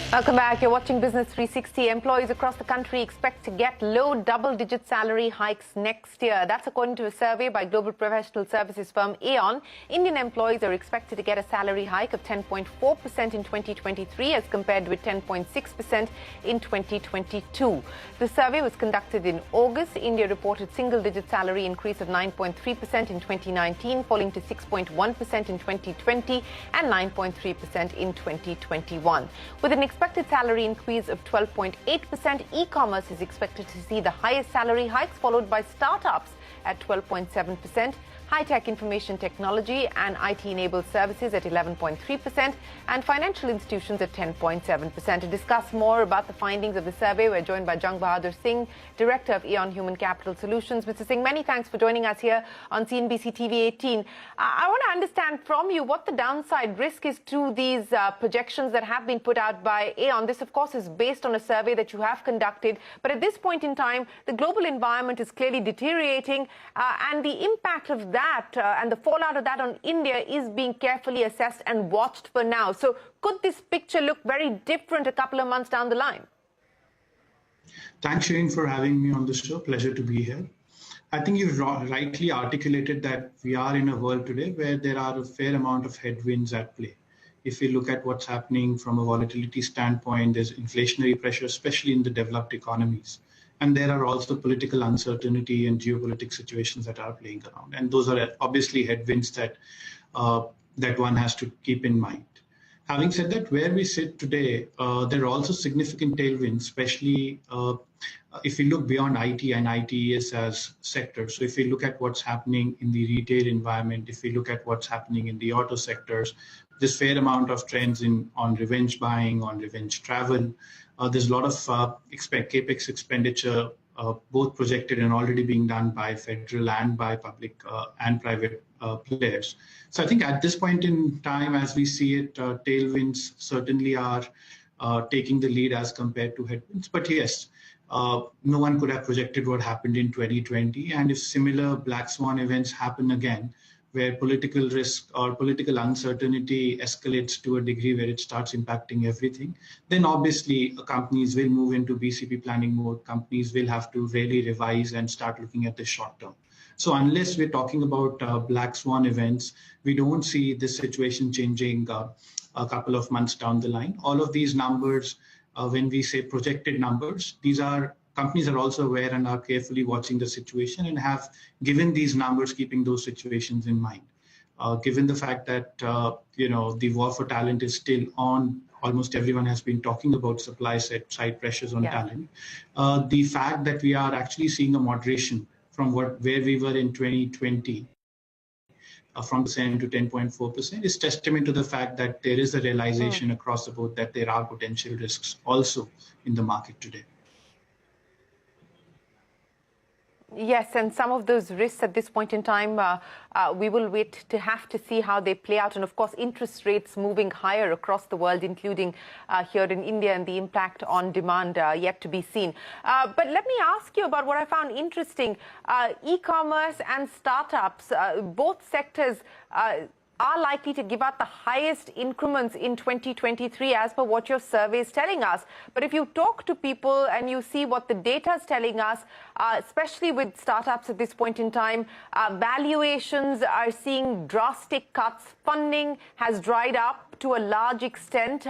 Welcome back. You're watching Business 360. Employees across the country expect to get low double-digit salary hikes next year. That's according to a survey by global professional services firm Aon. Indian employees are expected to get a salary hike of 10.4% in 2023 as compared with 10.6% in 2022. The survey was conducted in August. India reported single-digit salary increase of 9.3% in 2019, falling to 6.1% in 2020 and 9.3% in 2021. With an expected salary increase of 12.8%, e-commerce is expected to see the highest salary hikes, followed by startups at 12.7%, high-tech information technology and IT-enabled services at 11.3%, and financial institutions at 10.7%. To discuss more about the findings of the survey, we're joined by Jang Bahadur Singh, Director of Aon Human Capital Solutions. Mr. Singh, many thanks for joining us here on CNBC TV 18. I want to understand from you what the downside risk is to these projections that have been put out by Aon. This, of course, is based on a survey that you have conducted, but at this point in time, the global environment is clearly deteriorating, and the impact of that and the fallout of that on India is being carefully assessed and watched for now. So could this picture look very different a couple of months down the line? Thanks, Shane, for having me on the show. Pleasure to be here. I think you've rightly articulated that we are in a world today where there are a fair amount of headwinds at play. If we look at what's happening from a volatility standpoint, there's inflationary pressure, especially in the developed economies. And there are also political uncertainty and geopolitical situations that are playing around. And those are obviously headwinds that one has to keep in mind. Having said that, where we sit today, there are also significant tailwinds, especially if we look beyond IT and ITES as sectors. So if we look at what's happening in the retail environment, if we look at what's happening in the auto sectors, there's fair amount of trends on revenge buying, on revenge travel. There's a lot of capex expenditure, both projected and already being done by federal and by public and private players. So I think at this point in time, as we see it, tailwinds certainly are taking the lead as compared to headwinds. But yes, no one could have projected what happened in 2020. And if similar black swan events happen again, where political risk or political uncertainty escalates to a degree where it starts impacting everything, then obviously companies will move into BCP planning mode. Companies will have to really revise and start looking at the short term. So unless we're talking about black swan events, we don't see this situation changing a couple of months down the line. All of these numbers, when we say projected numbers, companies are also aware and are carefully watching the situation and have given these numbers, keeping those situations in mind. Given the fact that the war for talent is still on, almost everyone has been talking about supply side pressures on talent. The fact that we are actually seeing a moderation from where we were in 2020, from 10% to 10.4%, is testament to the fact that there is a realization across the board that there are potential risks also in the market today. Yes, and some of those risks at this point in time, we will wait to have to see how they play out. And of course, interest rates moving higher across the world, including here in India, and the impact on demand yet to be seen. But let me ask you about what I found interesting. E-commerce and startups, both sectors are likely to give out the highest increments in 2023 as per what your survey is telling us. But if you talk to people and you see what the data is telling us, especially with startups at this point in time, valuations are seeing drastic cuts. Funding has dried up to a large extent.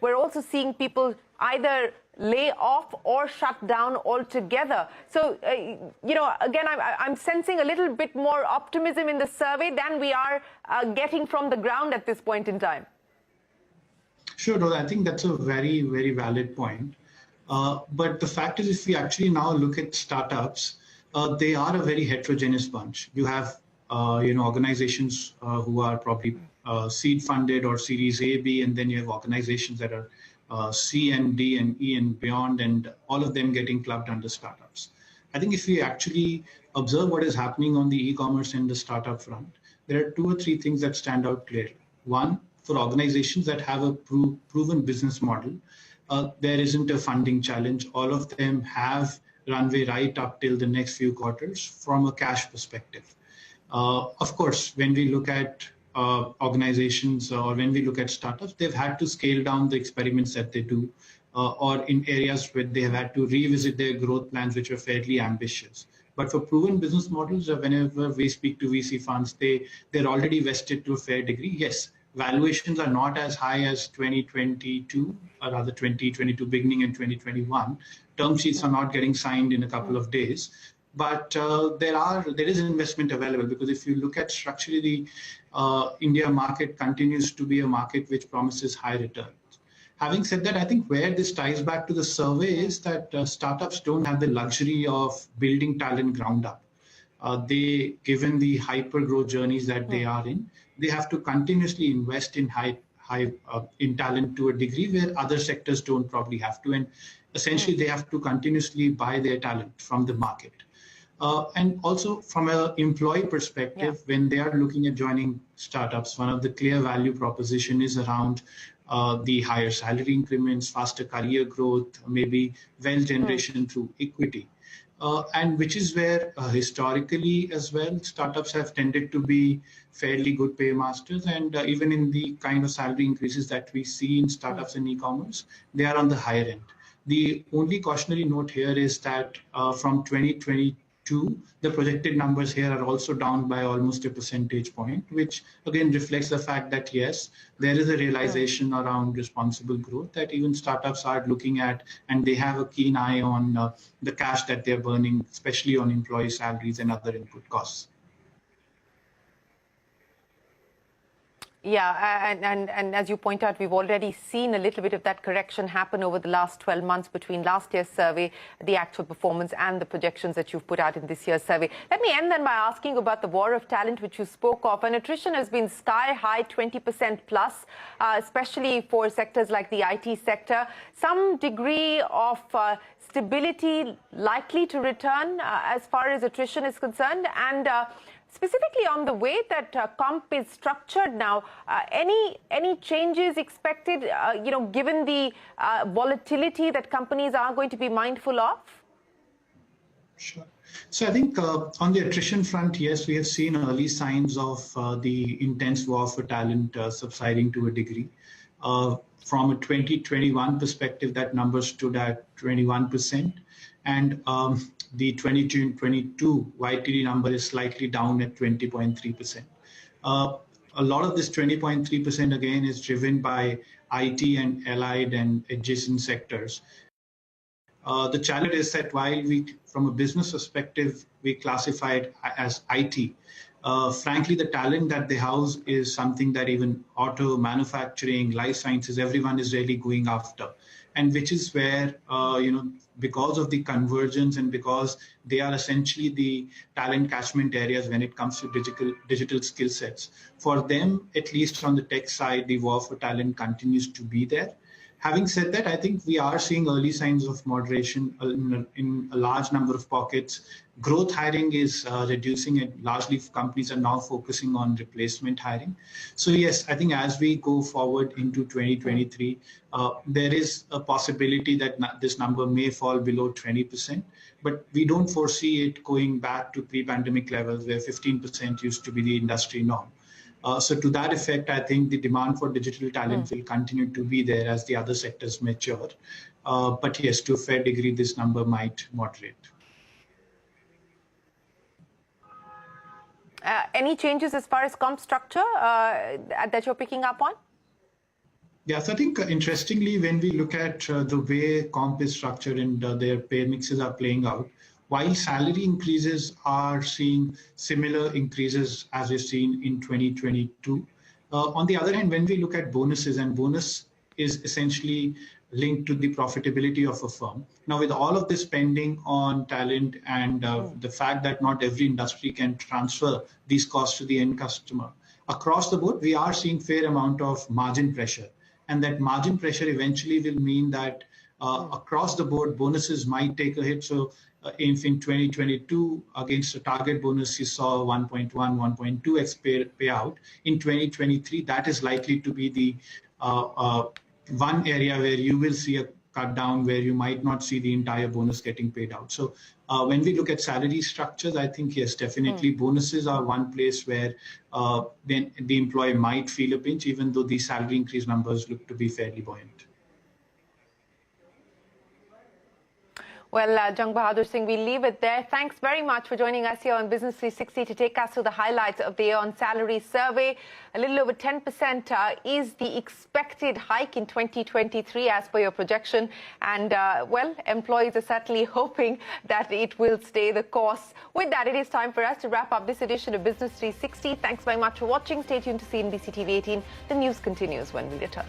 We're also seeing people either lay off or shut down altogether. So, again, I'm sensing a little bit more optimism in the survey than we are getting from the ground at this point in time. Sure, I think that's a very, very valid point. But the fact is, if we actually now look at startups, they are a very heterogeneous bunch. You have, organizations who are probably seed funded or Series A, B, and then you have organizations that are C and D and E and beyond, and all of them getting clubbed under startups. I think if we actually observe what is happening on the e-commerce and the startup front, there are 2 or 3 things that stand out clearly. One, for organizations that have a proven business model, there isn't a funding challenge. All of them have runway right up till the next few quarters from a cash perspective. Of course, when we look at organizations or when we look at startups, they've had to scale down the experiments that they do, or in areas where they have had to revisit their growth plans, which are fairly ambitious. But for proven business models, whenever we speak to VC funds, they're already vested to a fair degree. Yes, valuations are not as high as 2022, or rather 2022 beginning and 2021. Term sheets are not getting signed in a couple of days. But there is investment available, because if you look at structurally, the India market continues to be a market which promises high returns. Having said that, I think where this ties back to the survey is that startups don't have the luxury of building talent ground up. Given the hyper growth journeys that they are in, they have to continuously invest in in talent to a degree where other sectors don't probably have to, and essentially they have to continuously buy their talent from the market. And also from an employee perspective, when they are looking at joining startups, one of the clear value proposition is around the higher salary increments, faster career growth, maybe wealth generation through equity. And which is where historically as well, startups have tended to be fairly good paymasters. And even in the kind of salary increases that we see in startups and e-commerce, they are on the higher end. The only cautionary note here is that from 2022, the projected numbers here are also down by almost a percentage point, which again reflects the fact that yes, there is a realization around responsible growth that even startups are looking at, and they have a keen eye on the cash that they're burning, especially on employee salaries and other input costs. Yeah, and as you point out, we've already seen a little bit of that correction happen over the last 12 months between last year's survey, the actual performance, and the projections that you've put out in this year's survey. Let me end then by asking about the war of talent, which you spoke of. And attrition has been sky high, 20% plus, especially for sectors like the IT sector. Some degree of stability likely to return as far as attrition is concerned, and specifically on the way that comp is structured now, any changes expected, given the volatility that companies are going to be mindful of? Sure. So I think on the attrition front, yes, we have seen early signs of the intense war for talent subsiding to a degree. From a 2021 perspective, that number stood at 21%. And the 2022 YTD number is slightly down at 20.3%. A lot of this 20.3% again is driven by IT and allied and adjacent sectors. The challenge is that while from a business perspective, we classify it as IT, frankly, the talent that they house is something that even auto, manufacturing, life sciences, everyone is really going after. And which is where, because of the convergence and because they are essentially the talent catchment areas when it comes to digital skill sets, for them, at least on the tech side, the war for talent continues to be there. Having said that, I think we are seeing early signs of moderation in a large number of pockets. Growth hiring is reducing, and largely companies are now focusing on replacement hiring. So yes, I think as we go forward into 2023, there is a possibility that this number may fall below 20%, but we don't foresee it going back to pre-pandemic levels where 15% used to be the industry norm. So to that effect, I think the demand for digital talent will continue to be there as the other sectors mature. But yes, to a fair degree, this number might moderate. Any changes as far as comp structure that you're picking up on? Yes, I think interestingly, when we look at the way comp is structured and their pay mixes are playing out, while salary increases are seeing similar increases as we've seen in 2022, on the other hand, when we look at bonuses, and bonus is essentially linked to the profitability of a firm. Now, with all of this spending on talent and the fact that not every industry can transfer these costs to the end customer, across the board, we are seeing fair amount of margin pressure. And that margin pressure eventually will mean that across the board, bonuses might take a hit. So in 2022, against a target bonus, you saw 1.1, 1.2x payout. In 2023, that is likely to be the one area where you will see a cut down where you might not see the entire bonus getting paid out. So when we look at salary structures, I think, yes, definitely bonuses are one place where then the employee might feel a pinch, even though the salary increase numbers look to be fairly buoyant. Well, Jang Bahadur Singh, we'll leave it there. Thanks very much for joining us here on Business 360 to take us through the highlights of the Aeon salary survey. A little over 10% is the expected hike in 2023 as per your projection. And, well, employees are certainly hoping that it will stay the course. With that, it is time for us to wrap up this edition of Business 360. Thanks very much for watching. Stay tuned to CNBC TV 18. The news continues when we return.